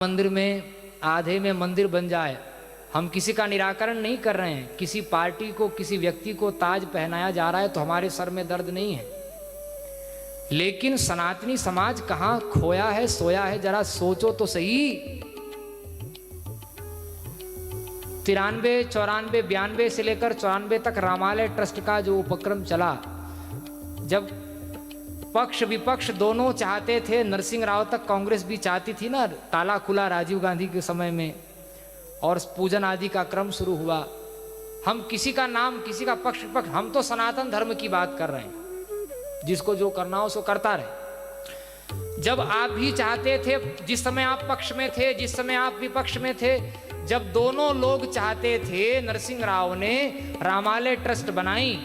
मंदिर में आधे में मंदिर बन जाए, हम किसी का निराकरण नहीं कर रहे हैं। किसी पार्टी को, किसी व्यक्ति को ताज पहनाया जा रहा है तो हमारे सर में दर्द नहीं है, लेकिन सनातनी समाज कहां खोया है, सोया है, जरा सोचो तो सही। 93, 94, 92 से लेकर 94 तक रामालय ट्रस्ट का जो उपक्रम चला, जब पक्ष विपक्ष दोनों चाहते थे, नरसिंह राव तक कांग्रेस भी चाहती थी ना, ताला खुला राजीव गांधी के समय में और पूजन आदि का क्रम शुरू हुआ। हम किसी का नाम, किसी का पक्ष विपक्ष, हम तो सनातन धर्म की बात कर रहे हैं, जिसको जो करना हो सो करता रहे। जब आप भी चाहते थे, जिस समय आप पक्ष में थे, जिस समय आप विपक्ष में थे, जब दोनों लोग चाहते थे, नरसिंह राव ने रामालय ट्रस्ट बनाई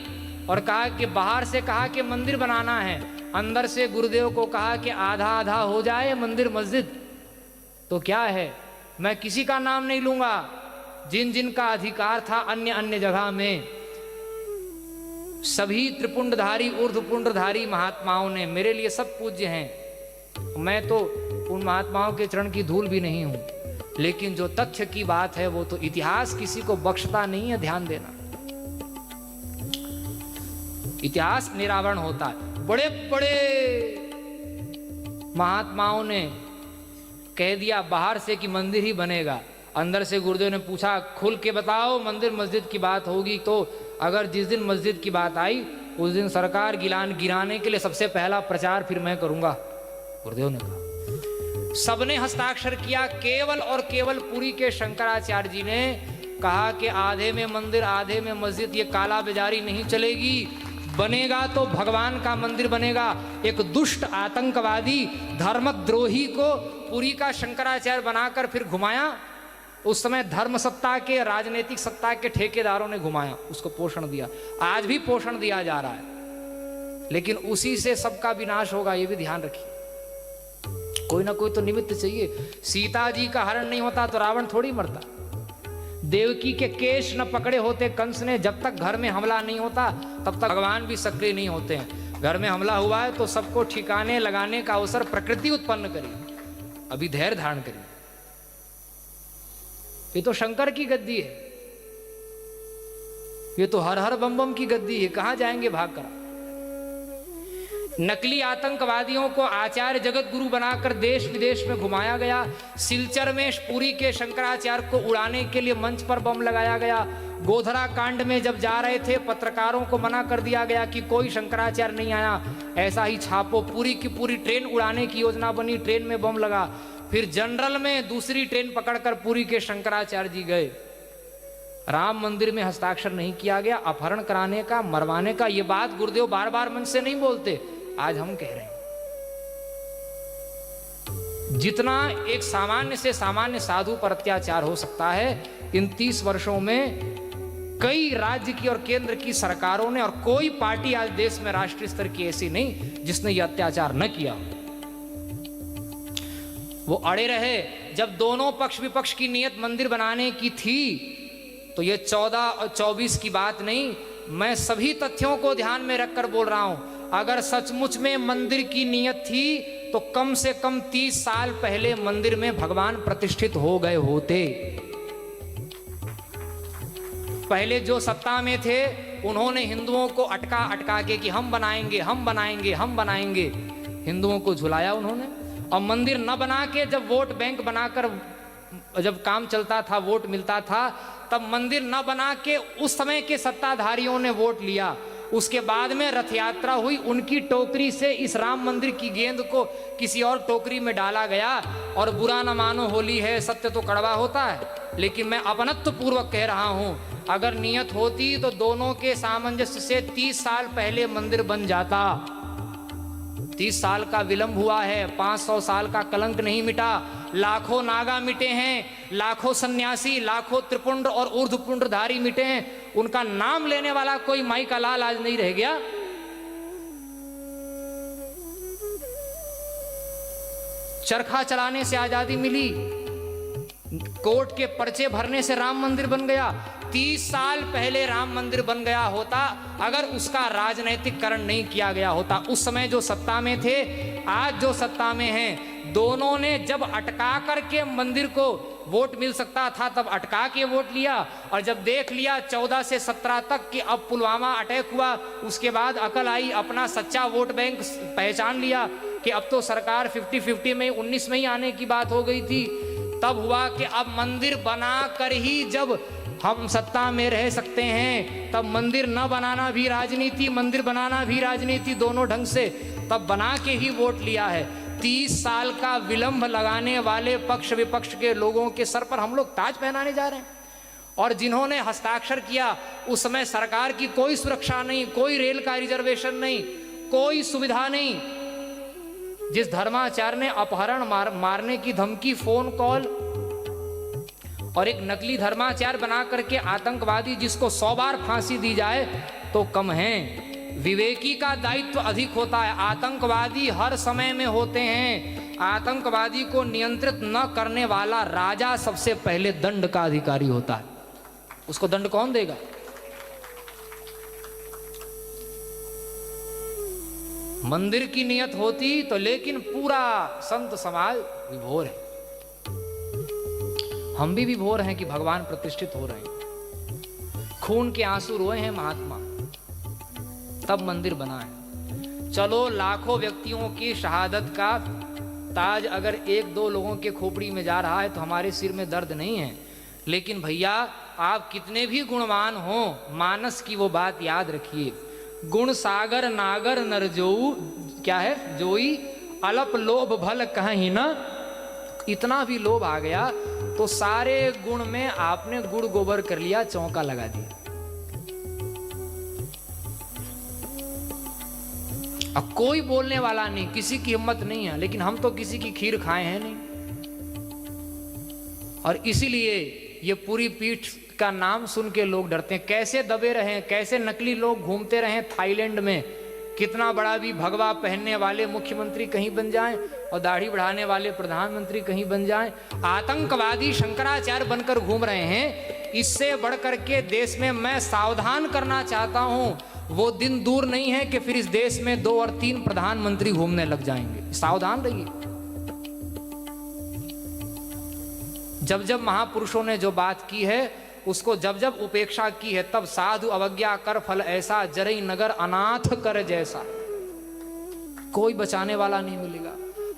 और कहा कि बाहर से कहा कि मंदिर बनाना है, अंदर से गुरुदेव को कहा कि आधा आधा हो जाए मंदिर मस्जिद। तो क्या है, मैं किसी का नाम नहीं लूंगा, जिन जिन का अधिकार था अन्य अन्य जगह में, सभी त्रिपुंडधारी ऊर्ध्वपुंडधारी महात्माओं ने, मेरे लिए सब पूज्य हैं, मैं तो उन महात्माओं के चरण की धूल भी नहीं हूं, लेकिन जो तथ्य की बात है वो तो इतिहास किसी को बख्शता नहीं है। ध्यान देना, इतिहास निरावरण होता है। बड़े बड़े महात्माओं ने कह दिया बाहर से कि मंदिर ही बनेगा, अंदर से गुरुदेव ने पूछा खुल के बताओ मंदिर मस्जिद की बात होगी तो, अगर जिस दिन मस्जिद की बात आई उस दिन सरकार गिराने के लिए सबसे पहला प्रचार फिर मैं करूंगा, गुरुदेव ने कहा। सबने हस्ताक्षर किया, केवल और केवल पुरी के शंकराचार्य जी ने कहा कि आधे में मंदिर आधे में मस्जिद, ये काला बाजारी नहीं चलेगी, बनेगा तो भगवान का मंदिर बनेगा। एक दुष्ट आतंकवादी धर्मद्रोही को पुरी का शंकराचार्य बनाकर फिर घुमाया। उस समय धर्म सत्ता के, राजनीतिक सत्ता के ठेकेदारों ने घुमाया, उसको पोषण दिया, आज भी पोषण दिया जा रहा है, लेकिन उसी से सबका विनाश होगा, ये भी ध्यान रखिए। कोई ना कोई तो निमित्त चाहिए। सीता जी का हरण नहीं होता तो रावण थोड़ी मरता, देवकी के केश न पकड़े होते कंस ने, जब तक घर में हमला नहीं होता तब तक भगवान भी सक्रिय नहीं होते हैं। घर में हमला हुआ है तो सबको ठिकाने लगाने का अवसर प्रकृति उत्पन्न करिए, अभी धैर्य धारण करिए। ये तो शंकर की गद्दी है, ये तो हर हर बम बम की गद्दी है, कहां जाएंगे भाग कर। नकली आतंकवादियों को आचार्य जगत गुरु बनाकर देश विदेश में घुमाया गया। सिलचर में पुरी के शंकराचार्य को उड़ाने के लिए मंच पर बम लगाया गया। गोधरा कांड में जब जा रहे थे, पत्रकारों को मना कर दिया गया कि कोई शंकराचार्य नहीं आया, ऐसा ही छापो। पूरी की पूरी ट्रेन उड़ाने की योजना बनी, ट्रेन में बम लगा। फिर जनरल में दूसरी ट्रेन पकड़कर पुरी के शंकराचार्य जी गए। राम मंदिर में हस्ताक्षर नहीं किया गया, अपहरण कराने का, मरवाने का। ये बात गुरुदेव बार बार मन से नहीं बोलते, आज हम कह रहे हैं। जितना एक सामान्य से सामान्य साधु पर अत्याचार हो सकता है, इन 30 वर्षों में कई राज्य की और केंद्र की सरकारों ने, और कोई पार्टी आज देश में राष्ट्रीय स्तर की ऐसी नहीं जिसने यह अत्याचार न किया। वो अड़े रहे। जब दोनों पक्ष विपक्ष की नियत मंदिर बनाने की थी तो ये 14 और 24 की बात नहीं, मैं सभी तथ्यों को ध्यान में रखकर बोल रहा हूं। अगर सचमुच में मंदिर की नियत थी तो कम से कम 30 साल पहले मंदिर में भगवान प्रतिष्ठित हो गए होते। पहले जो सत्ता में थे उन्होंने हिंदुओं को अटका के कि हम बनाएंगे, हम बनाएंगे, हम बनाएंगे, हिंदुओं को झुलाया उन्होंने। और मंदिर न बना के जब वोट बैंक बनाकर, जब काम चलता था, वोट मिलता था, तब मंदिर न बना के उस समय के सत्ताधारियों ने वोट लिया। उसके बाद में रथ यात्रा हुई, उनकी टोकरी से इस राम मंदिर की गेंद को किसी और टोकरी में डाला गया। और बुरा न मानो, होली है, सत्य तो कड़वा होता है, लेकिन मैं अपनत्व पूर्वक कह रहा हूं, अगर नियत होती तो दोनों के सामंजस्य से 30 साल पहले मंदिर बन जाता। 30 साल का विलंब हुआ है, 500 साल का कलंक नहीं मिटा। लाखों नागा मिटे हैं, लाखों सन्यासी, लाखों त्रिपुंड और ऊर्ध्वपुंडधारी मिटे हैं, उनका नाम लेने वाला कोई माई का लाल आज नहीं रह गया। चरखा चलाने से आजादी मिली, कोर्ट के पर्चे भरने से राम मंदिर बन गया, 30 साल पहले राम मंदिर बन गया होता अगर उसका राजनैतिककरण नहीं किया गया होता। उस समय जो सत्ता में थे, आज जो सत्ता में हैं, दोनों ने जब अटका करके मंदिर को वोट मिल सकता था तब अटका के वोट लिया, और जब देख लिया 14 से 17 तक कि अब पुलवामा अटैक हुआ, उसके बाद अकल आई, अपना सच्चा वोट बैंक पहचान लिया कि अब तो सरकार 50-50 में 19 में ही आने की बात हो गई थी। तब हुआ कि अब मंदिर बना कर ही जब हम सत्ता में रह सकते हैं, तब मंदिर न बनाना भी राजनीति, मंदिर बनाना भी राजनीति, दोनों ढंग से तब बना के ही वोट लिया है। 30 साल का विलंब लगाने वाले पक्ष विपक्ष के लोगों के सर पर हम लोग ताज पहनाने जा रहे हैं। और जिन्होंने हस्ताक्षर किया उस समय सरकार की कोई सुरक्षा नहीं, कोई रेल का रिजर्वेशन नहीं, कोई सुविधा नहीं। जिस धर्माचार्य ने अपहरण मारने की धमकी, फोन कॉल और एक नकली धर्माचार्य बना करके आतंकवादी जिसको 100 बार फांसी दी जाए तो कम है। विवेकी का दायित्व अधिक होता है। आतंकवादी हर समय में होते हैं। आतंकवादी को नियंत्रित न करने वाला राजा सबसे पहले दंड का अधिकारी होता है। उसको दंड कौन देगा? मंदिर की नियत होती तो, लेकिन पूरा संत समाज विभोर है। हम भी विभोर हैं कि भगवान प्रतिष्ठित हो रहे हैं। खून के आंसू रोए हैं महात्मा, तब मंदिर बना है। चलो लाखों व्यक्तियों की शहादत का ताज अगर 1-2 लोगों के खोपड़ी में जा रहा है तो हमारे सिर में दर्द नहीं है। लेकिन भैया आप कितने भी गुणवान हो, मानस की वो बात याद रखिए, गुण सागर नागर नरजोऊ, क्या है, जोई अलप लोभ भल कहीं ना। इतना भी लोभ आ गया तो सारे गुण में आपने गुड़ गोबर कर लिया, चौका लगा दिया। अब कोई बोलने वाला नहीं, किसी की हिम्मत नहीं है। लेकिन हम तो किसी की खीर खाए हैं नहीं, और इसीलिए ये पूरी पीठ का नाम सुन के लोग डरते हैं। कैसे दबे रहे, कैसे नकली लोग घूमते रहे थाईलैंड में। कितना बड़ा भी भगवा पहनने वाले मुख्यमंत्री कहीं बन जाएं और दाढ़ी बढ़ाने वाले प्रधानमंत्री कहीं बन जाएं। आतंकवादी शंकराचार्य बनकर घूम रहे हैं। इससे बढ़कर के देश में मैं सावधान करना चाहता हूं, वो दिन दूर नहीं है कि फिर इस देश में 2 और 3 प्रधानमंत्री घूमने लग जाएंगे। सावधान रहिए। जब जब महापुरुषों ने जो बात की है उसको जब जब उपेक्षा की है, तब साधु अवज्ञा कर फल ऐसा, जरई नगर अनाथ कर जैसा। कोई बचाने वाला नहीं मिलेगा।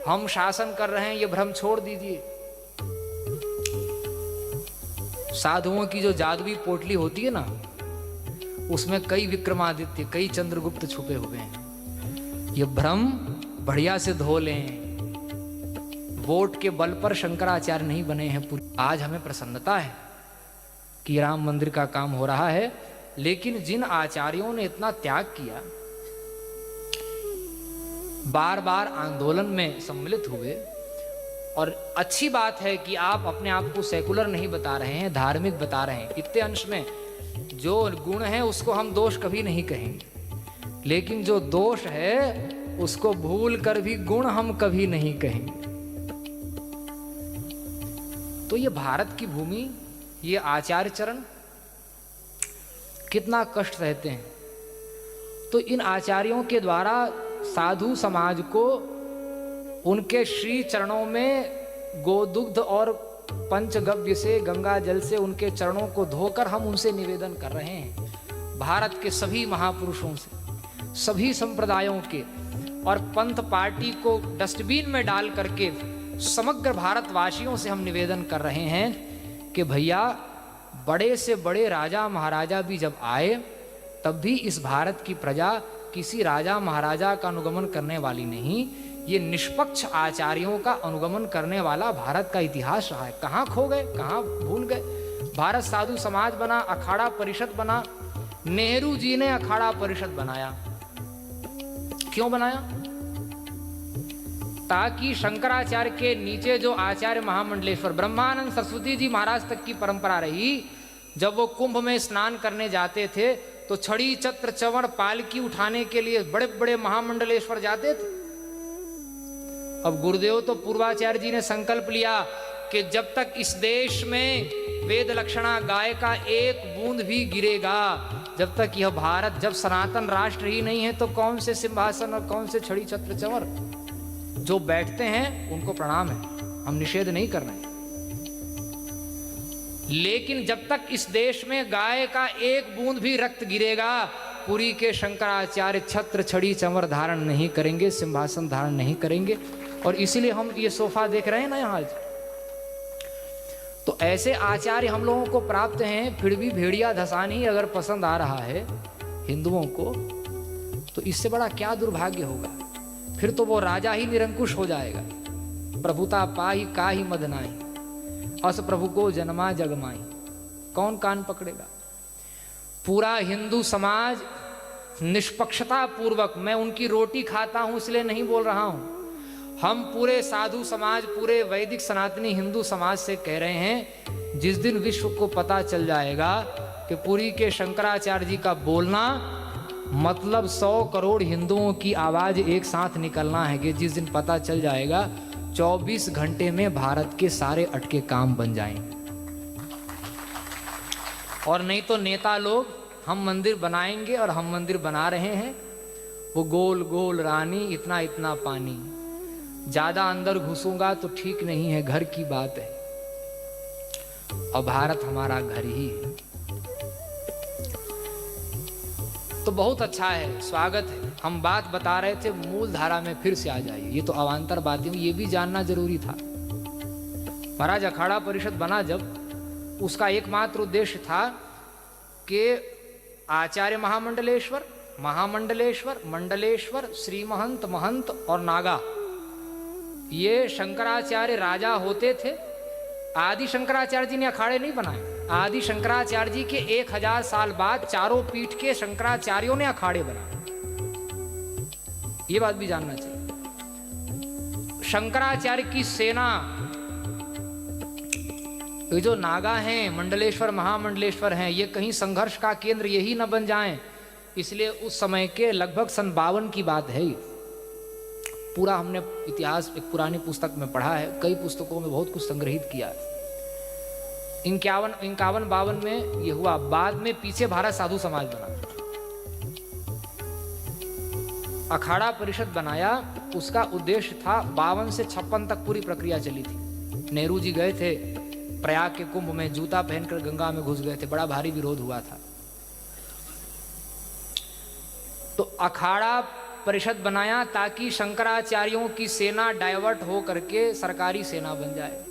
हम शासन कर रहे हैं ये भ्रम छोड़ दीजिए। साधुओं की जो जादुई पोटली होती है ना, उसमें कई विक्रमादित्य, कई चंद्रगुप्त छुपे हुए हैं। ये भ्रम बढ़िया से धो लें। वोट के बल पर शंकराचार्य नहीं बने हैं। आज हमें प्रसन्नता है कि राम मंदिर का काम हो रहा है, लेकिन जिन आचार्यों ने इतना त्याग किया, बार बार आंदोलन में सम्मिलित हुए, और अच्छी बात है कि आप अपने आप को सेकुलर नहीं बता रहे हैं, धार्मिक बता रहे हैं। इतने अंश में जो गुण है उसको हम दोष कभी नहीं कहेंगे, लेकिन जो दोष है उसको भूल कर भी गुण हम कभी नहीं कहेंगे। तो ये भारत की भूमि, ये आचार्य चरण कितना कष्ट सहते हैं। तो इन आचार्यों के द्वारा साधु समाज को उनके श्री चरणों में गोदुग्ध और पंचगव्य से, गंगा जल से उनके चरणों को धोकर हम उनसे निवेदन कर रहे हैं। भारत के सभी महापुरुषों से, सभी संप्रदायों के, और पंथ पार्टी को डस्टबिन में डाल करके समग्र भारतवासियों से हम निवेदन कर रहे हैं कि भैया, बड़े से बड़े राजा महाराजा भी जब आए तब भी इस भारत की प्रजा किसी राजा महाराजा का अनुगमन करने वाली नहीं, ये निष्पक्ष आचार्यों का अनुगमन करने वाला भारत का इतिहास रहा है। कहाँ खो गए, कहाँ भूल गए। भारत साधु समाज बना, अखाड़ा परिषद बना, नेहरू जी ने अखाड़ा परिषद बनाया। क्यों बनाया? ताकि शंकराचार्य के नीचे जो आचार्य महामंडलेश्वर ब्रह्मानंद सरस्वती जी महाराज तक की परंपरा रही, जब वो कुंभ में स्नान करने जाते थे तो छड़ी छत्र चवड़ पालकी उठाने के लिए बड़े बड़े महामंडलेश्वर जाते थे। अब गुरुदेव तो पूर्वाचार्य जी ने संकल्प लिया कि जब तक इस देश में वेद लक्षणा गाय का एक बूंद भी गिरेगा, जब तक यह भारत, जब सनातन राष्ट्र ही नहीं है तो कौन से सिंहासन और कौन से छड़ी छत्र चंवर। जो बैठते हैं उनको प्रणाम है, हम निषेध नहीं कर रहे हैं, लेकिन जब तक इस देश में गाय का एक बूंद भी रक्त गिरेगा, पुरी के शंकराचार्य छत्र छड़ी चंवर धारण नहीं करेंगे, सिंहासन धारण नहीं करेंगे। और इसीलिए हम ये सोफा देख रहे हैं ना यहाँ। तो ऐसे आचार्य हम लोगों को प्राप्त हैं, फिर भी भेड़िया धसान ही अगर पसंद आ रहा है हिंदुओं को, तो इससे बड़ा क्या दुर्भाग्य होगा। फिर तो वो राजा ही निरंकुश हो जाएगा। प्रभुता पाही काहि मद नाहि, अस प्रभु को जन्मा जगमाई, कौन कान पकड़ेगा। पूरा हिंदू समाज निष्पक्षता पूर्वक, मैं उनकी रोटी खाता हूं इसलिए नहीं बोल रहा हूं, हम पूरे साधु समाज, पूरे वैदिक सनातनी हिंदू समाज से कह रहे हैं, जिस दिन विश्व को पता चल जाएगा कि पुरी के शंकराचार्य जी का बोलना मतलब 100 करोड़ हिंदुओं की आवाज एक साथ निकलना है, कि जिस दिन पता चल जाएगा 24 घंटे में भारत के सारे अटके काम बन जाएंगे। और नहीं तो नेता लोग हम मंदिर बनाएंगे, और हम मंदिर बना रहे हैं, वो गोल गोल रानी इतना इतना पानी, ज्यादा अंदर घुसूंगा तो ठीक नहीं है, घर की बात है, और भारत हमारा घर ही है। तो बहुत अच्छा है, स्वागत है। हम बात बता रहे थे, मूल धारा में फिर से आ जाइए। ये तो अवान्तर बातें, ये भी जानना जरूरी था। महाराज अखाड़ा परिषद बना जब, उसका एकमात्र उद्देश्य था कि आचार्य महामंडलेश्वर, महामंडलेश्वर, मंडलेश्वर, श्री महंत, महंत और नागा, ये शंकराचार्य राजा होते थे। आदि शंकराचार्य जी ने अखाड़े नहीं बनाए, आदि शंकराचार्य जी के 1000 साल बाद चारों पीठ के शंकराचार्यों ने अखाड़े बनाए। ये बात भी जानना चाहिए। शंकराचार्य की सेना, ये जो नागा हैं, मंडलेश्वर, महामंडलेश्वर हैं, ये कहीं संघर्ष का केंद्र यही न बन जाएं, इसलिए उस समय के लगभग सन 52 की बात है। पूरा हमने इतिहास एक पुरानी पुस्तक में पढ़ा है, कई पुस्तकों में बहुत कुछ संग्रहित किया है। 51-52 में ये हुआ। बाद में पीछे भारत साधु समाज बना, अखाड़ा परिषद बनाया। उसका उद्देश्य था, 52 से 56 तक पूरी प्रक्रिया चली थी। नेहरू जी गए थे प्रयाग के कुंभ में, जूता पहनकर गंगा में घुस गए थे, बड़ा भारी विरोध हुआ था। तो अखाड़ा परिषद बनाया ताकि शंकराचार्यों की सेना डाइवर्ट हो करके सरकारी सेना बन जाए।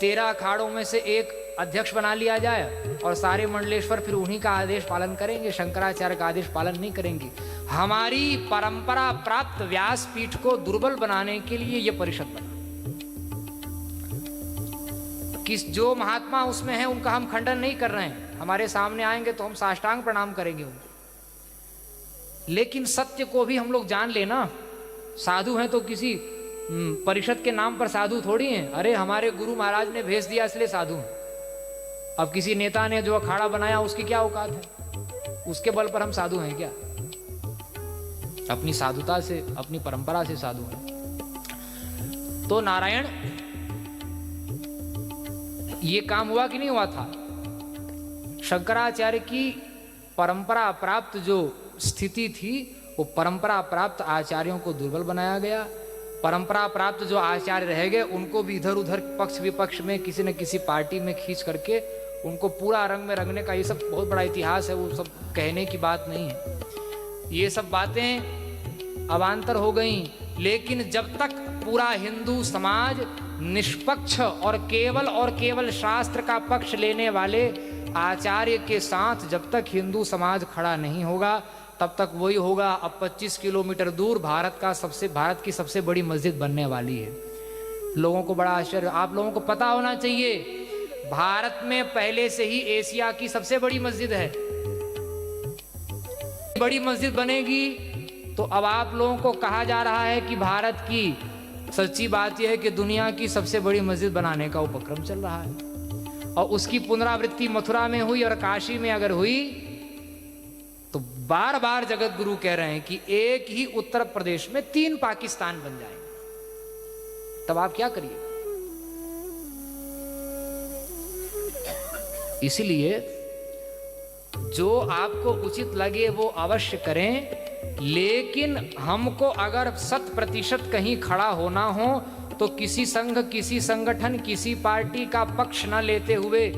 13 अखाड़ों में से एक अध्यक्ष बना लिया जाए, और सारे मंडलेश्वर फिर उन्हीं का आदेश पालन करेंगे, शंकराचार्य का आदेश पालन नहीं करेंगे। हमारी परंपरा प्राप्त व्यासपीठ को दुर्बल बनाने के लिए यह परिषद बना। किस जो महात्मा उसमें है उनका हम खंडन नहीं कर रहे हैं, हमारे सामने आएंगे तो हम साष्टांग प्रणाम करेंगे उनको, लेकिन सत्य को भी हम लोग जान लेना। साधु हैं तो किसी परिषद के नाम पर साधु थोड़ी हैं। अरे हमारे गुरु महाराज ने भेज दिया इसलिए साधु हैं। अब किसी नेता ने जो अखाड़ा बनाया उसकी क्या औकात है, उसके बल पर हम साधु हैं क्या? अपनी साधुता से, अपनी परंपरा से साधु हैं। तो नारायण, ये काम हुआ कि नहीं हुआ था? शंकराचार्य की परंपरा प्राप्त जो स्थिति थी, वो परंपरा प्राप्त आचार्यों को दुर्बल बनाया गया। परंपरा प्राप्त जो आचार्य रह गए उनको भी इधर उधर पक्ष विपक्ष में किसी न किसी पार्टी में खींच करके उनको पूरा रंग में रंगने का, ये सब बहुत बड़ा इतिहास है, वो सब कहने की बात नहीं है। ये सब बातें अवान्तर हो गई। लेकिन जब तक पूरा हिंदू समाज निष्पक्ष और केवल शास्त्र का पक्ष लेने वाले आचार्य के साथ जब तक हिंदू समाज खड़ा नहीं होगा, तब तक वही होगा। अब 25 किलोमीटर दूर भारत की सबसे बड़ी मस्जिद बनने वाली है। लोगों को बड़ा आश्चर्य, आप लोगों को पता होना चाहिए, भारत में पहले से ही एशिया की सबसे बड़ी मस्जिद है। बड़ी मस्जिद बनेगी तो अब आप लोगों को कहा जा रहा है कि भारत की, सच्ची बात यह है कि दुनिया की सबसे बड़ी मस्जिद बनाने का उपक्रम चल रहा है, और उसकी पुनरावृत्ति मथुरा में हुई और काशी में अगर हुई तो बार बार जगत गुरु कह रहे हैं कि एक ही उत्तर प्रदेश में 3 पाकिस्तान बन जाएंगे। तब आप क्या करिए? इसलिए जो आपको उचित लगे वो अवश्य करें, लेकिन हमको अगर 100% कहीं खड़ा होना हो तो किसी संघ, किसी संगठन, किसी पार्टी का पक्ष न लेते हुए